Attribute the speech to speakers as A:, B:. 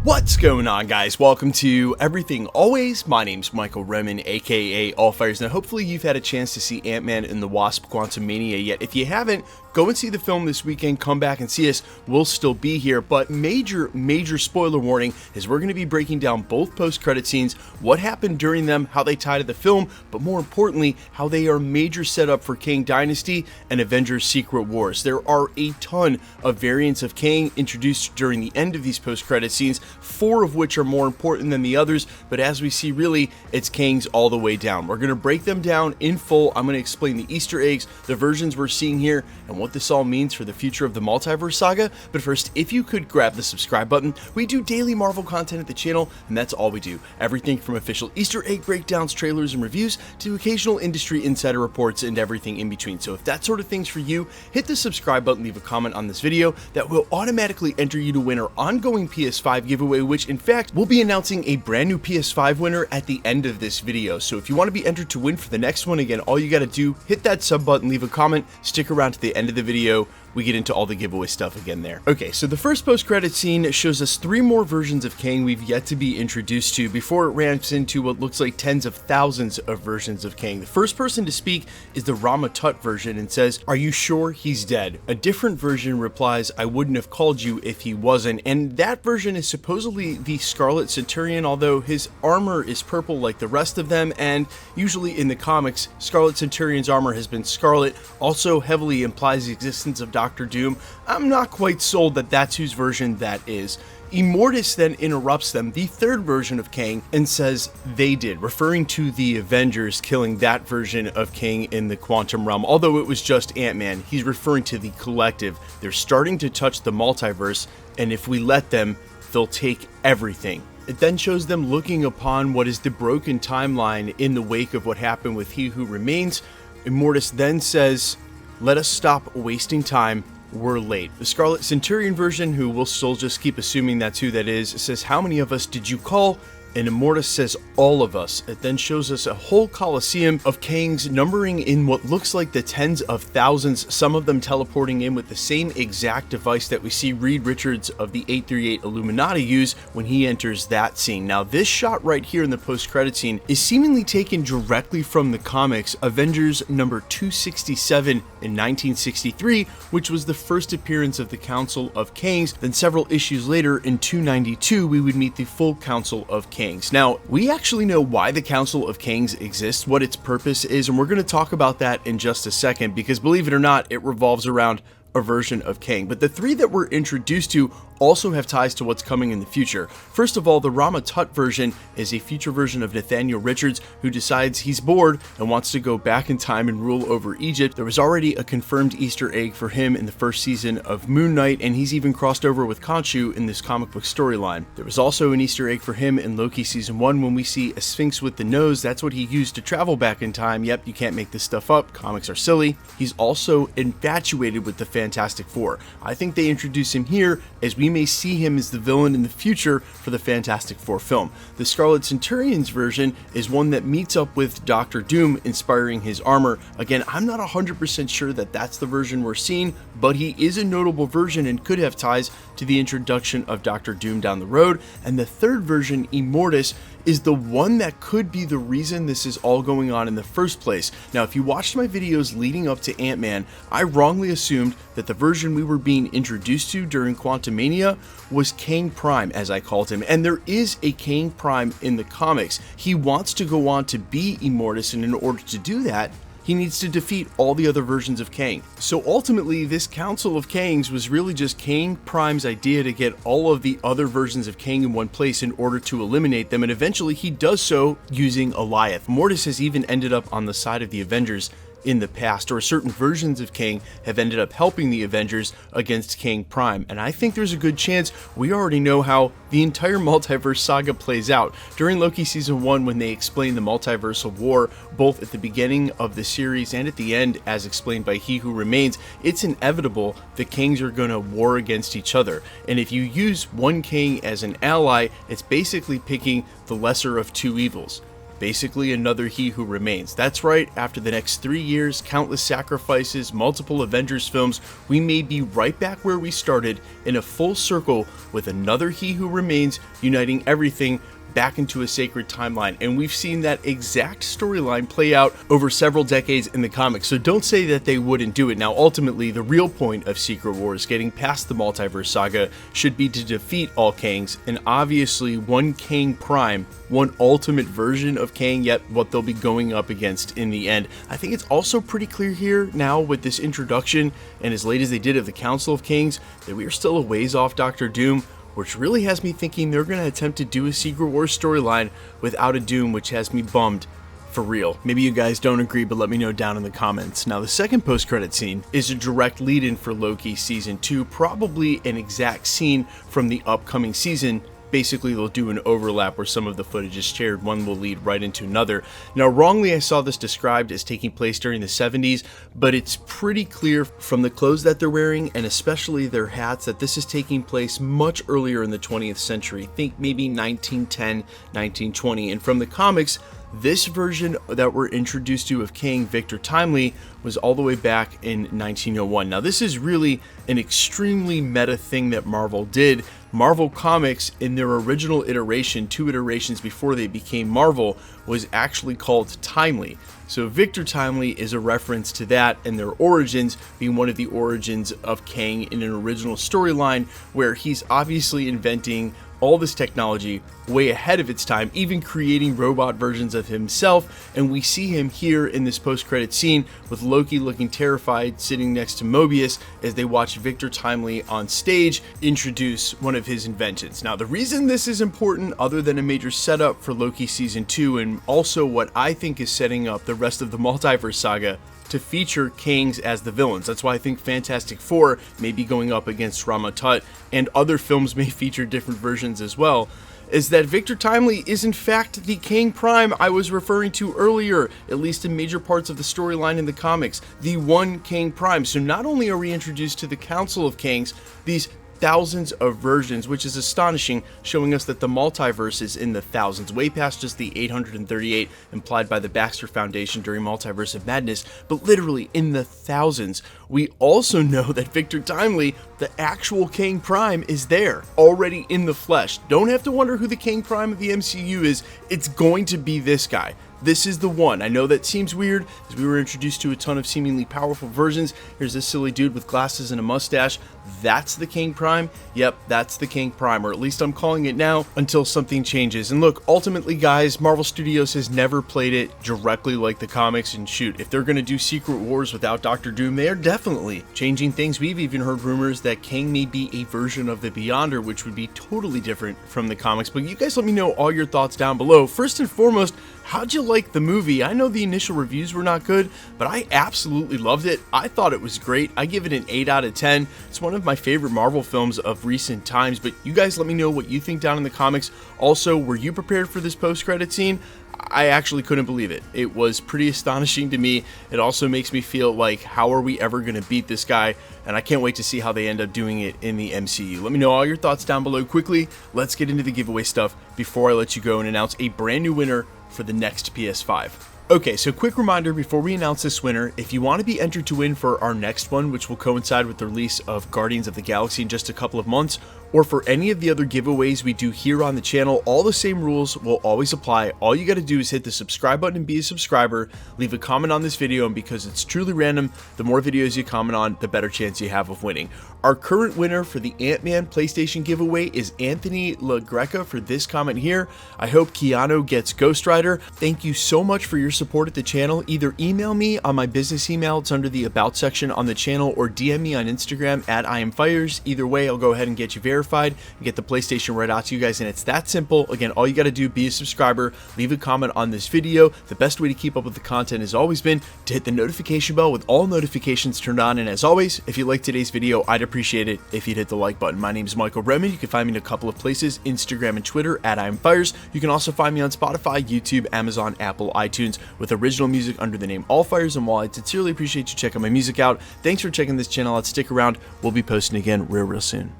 A: What's going on, guys? Welcome to Everything Always. My name's Michael Remen, aka Allfires. Now, hopefully you've had a chance to see Ant-Man and the Wasp Quantumania yet. If you haven't, go and see the film this weekend, come back and see us. We'll still be here, but major spoiler warning is we're going to be breaking down both post-credit scenes, what happened during them, how they tie to the film, but more importantly, how they are major setup for Kang Dynasty and Avengers Secret Wars. There are a ton of variants of Kang introduced during the end of these post-credit scenes, 4 of which are more important than the others, but as we see, really, it's Kang's all the way down. We're going to break them down in full. I'm going to explain the Easter eggs, the versions we're seeing here, and what this all means for the future of the Multiverse Saga. But first, if you could grab the subscribe button. We do daily Marvel content at the channel, and that's all we do. Everything from official Easter egg breakdowns, trailers, and reviews, to occasional industry insider reports and everything in between. So if that sort of thing's for you, hit the subscribe button, leave a comment on this video. That will automatically enter you to win our ongoing PS5 giveaway, which in fact, we'll be announcing a brand new PS5 winner at the end of this video. So if you want to be entered to win for the next one, again, all you got to do, hit that sub button, leave a comment, stick around to the end of the video. We get into all the giveaway stuff again there. Okay, so the first post-credit scene shows us 3 more versions of Kang we've yet to be introduced to before it ramps into what looks like tens of thousands of versions of Kang. The first person to speak is the Rama version and says, "Are you sure he's dead?" A different version replies, "I wouldn't have called you if he wasn't." And that version is supposedly the Scarlet Centurion, although his armor is purple like the rest of them, and usually in the comics, Scarlet Centurion's armor has been scarlet, also heavily implies the existence of Dr. Doom. I'm not quite sold that that's whose version that is. Immortus then interrupts them, the third version of Kang, and says they did, referring to the Avengers killing that version of Kang in the quantum realm. Although it was just Ant-Man, he's referring to the collective. They're starting to touch the multiverse, and if we let them, they'll take everything. It then shows them looking upon what is the broken timeline in the wake of what happened with He Who Remains. Immortus then says, "Let us stop wasting time. We're late." The Scarlet Centurion version, who we'll still just keep assuming that's who that is, says, "How many of us did you call?" And Immortus says, "All of us." It then shows us a whole coliseum of Kangs numbering in what looks like the tens of thousands, some of them teleporting in with the same exact device that we see Reed Richards of the 838 Illuminati use when he enters that scene. Now, this shot right here in the post-credit scene is seemingly taken directly from the comics Avengers number 267 in 1963, which was the first appearance of the Council of Kangs. Then several issues later, in 292, we would meet the full Council of Kangs. Now, we actually know why the Council of Kangs exists, what its purpose is, and we're going to talk about that in just a second, because believe it or not, it revolves around a version of Kang. But the 3 that we're introduced to also have ties to what's coming in the future. First of all, the Rama version is a future version of Nathaniel Richards, who decides he's bored and wants to go back in time and rule over Egypt. There was already a confirmed Easter egg for him in the first season of Moon Knight, and he's even crossed over with Khonshu in this comic book storyline. There was also an Easter egg for him in Loki season 1 when we see a Sphinx with the nose. That's what he used to travel back in time. Yep, you can't make this stuff up. Comics are silly. He's also infatuated with the Fantastic Four. I think they introduce him here as we may see him as the villain in the future for the Fantastic Four film. The Scarlet Centurion's version is one that meets up with Dr. Doom, inspiring his armor. Again, I'm not 100% sure that that's the version we're seeing, but he is a notable version and could have ties to the introduction of Dr. Doom down the road. And the third version, Immortus, is the one that could be the reason this is all going on in the first place. Now, if you watched my videos leading up to Ant-Man, I wrongly assumed that the version we were being introduced to during Quantumania was Kang Prime, as I called him, and there is a Kang Prime in the comics. He wants to go on to be Immortus, and in order to do that, he needs to defeat all the other versions of Kang. So ultimately, this Council of Kangs was really just Kang Prime's idea to get all of the other versions of Kang in one place in order to eliminate them, and eventually he does so using Alioth. Immortus has even ended up on the side of the Avengers in the past, or certain versions of Kang have ended up helping the Avengers against Kang Prime, and I think there's a good chance we already know how the entire multiverse saga plays out. During Loki season 1, when they explain the multiversal war, both at the beginning of the series and at the end, as explained by He Who Remains, it's inevitable the Kangs are going to war against each other, and if you use one Kang as an ally, it's basically picking the lesser of two evils. basically another He Who Remains. That's right, after the next 3 years, countless sacrifices, multiple Avengers films, we may be right back where we started in a full circle with another He Who Remains, uniting everything back into a sacred timeline. And we've seen that exact storyline play out over several decades in the comics, so don't say that they wouldn't do it. Now, ultimately, the real point of Secret Wars, getting past the Multiverse Saga, should be to defeat all Kangs, and obviously one Kang Prime, one ultimate version of Kang, yet what they'll be going up against in the end. I think it's also pretty clear here now with this introduction, and as late as they did of the Council of Kangs, that we are still a ways off Doctor Doom, which really has me thinking they're going to attempt to do a Secret Wars storyline without a Doom, which has me bummed for real. Maybe you guys don't agree, but let me know down in the comments. Now, the second post-credit scene is a direct lead-in for Loki Season 2, probably an exact scene from the upcoming season. Basically, they'll do an overlap where some of the footage is shared, one will lead right into another. Now, wrongly, I saw this described as taking place during the 70s, but it's pretty clear from the clothes that they're wearing, and especially their hats, that this is taking place much earlier in the 20th century. Think maybe 1910, 1920, and from the comics, this version that we're introduced to of Kang, Victor Timely, was all the way back in 1901. Now, this is really an extremely meta thing that Marvel did. Marvel Comics, in their original iteration, 2 iterations before they became Marvel, was actually called Timely. So Victor Timely is a reference to that and their origins being one of the origins of Kang in an original storyline where he's obviously inventing all this technology way ahead of its time, even creating robot versions of himself, and we see him here in this post-credit scene with Loki looking terrified sitting next to Mobius as they watch Victor Timely on stage introduce one of his inventions. Now, the reason this is important, other than a major setup for Loki Season 2, and also what I think is setting up the rest of the Multiverse Saga to feature Kangs as the villains. That's why I think Fantastic Four may be going up against Rama, and other films may feature different versions as well, is that Victor Timely is in fact the Kang Prime I was referring to earlier, at least in major parts of the storyline in the comics, the one Kang Prime. So not only are we introduced to the Council of Kangs, these thousands of versions, which is astonishing, showing us that the multiverse is in the thousands, way past just the 838 implied by the Baxter Foundation during Multiverse of Madness, but literally in the thousands. We also know that Victor Timely, the actual Kang Prime, is there, already in the flesh. Don't have to wonder who the Kang Prime of the MCU is, it's going to be this guy. This is the one. I know that seems weird, as we were introduced to a ton of seemingly powerful versions. Here's this silly dude with glasses and a mustache. That's the Kang Prime? Yep, that's the Kang Prime, or at least I'm calling it now until something changes. And look, ultimately guys, Marvel Studios has never played it directly like the comics, and shoot, if they're going to do Secret Wars without Doctor Doom, they are definitely changing things. We've even heard rumors that Kang may be a version of the Beyonder, which would be totally different from the comics. But you guys let me know all your thoughts down below. First and foremost, how'd you like the movie? I know the initial reviews were not good, but I absolutely loved it. I thought it was great. I give it an 8 out of 10. It's one of my favorite Marvel films of recent times, but you guys let me know what you think down in the comments. Also, were you prepared for this post-credit scene? I actually couldn't believe it. It was pretty astonishing to me. It also makes me feel like, how are we ever going to beat this guy? And I can't wait to see how they end up doing it in the MCU. Let me know all your thoughts down below quickly. Let's get into the giveaway stuff before I let you go and announce a brand new winner for the next PS5. Okay, so quick reminder before we announce this winner, if you want to be entered to win for our next one, which will coincide with the release of Guardians of the Galaxy in just a couple of months, or for any of the other giveaways we do here on the channel, all the same rules will always apply. All you got to do is hit the subscribe button and be a subscriber, leave a comment on this video, and because it's truly random, the more videos you comment on, the better chance you have of winning. Our current winner for the Ant-Man PlayStation giveaway is Anthony LaGreca for this comment here. I hope Keanu gets Ghost Rider. Thank you so much for your support at the channel. Either email me on my business email, it's under the About section on the channel, or DM me on Instagram at IamFires. Either way, I'll go ahead and get you verified and get the PlayStation right out to you guys, and it's that simple. Again, all you got to do, be a subscriber, leave a comment on this video. The best way to keep up with the content has always been to hit the notification bell with all notifications turned on, and as always, if you liked today's video, I'd appreciate it if you'd hit the like button. My name is Michael Roman. You can find me in a couple of places, Instagram and Twitter at IamFires. You can also find me on Spotify, YouTube, Amazon, Apple, iTunes, with original music under the name All Fires. And while I sincerely appreciate you checking my music out, thanks for checking this channel out. Stick around. We'll be posting again real soon.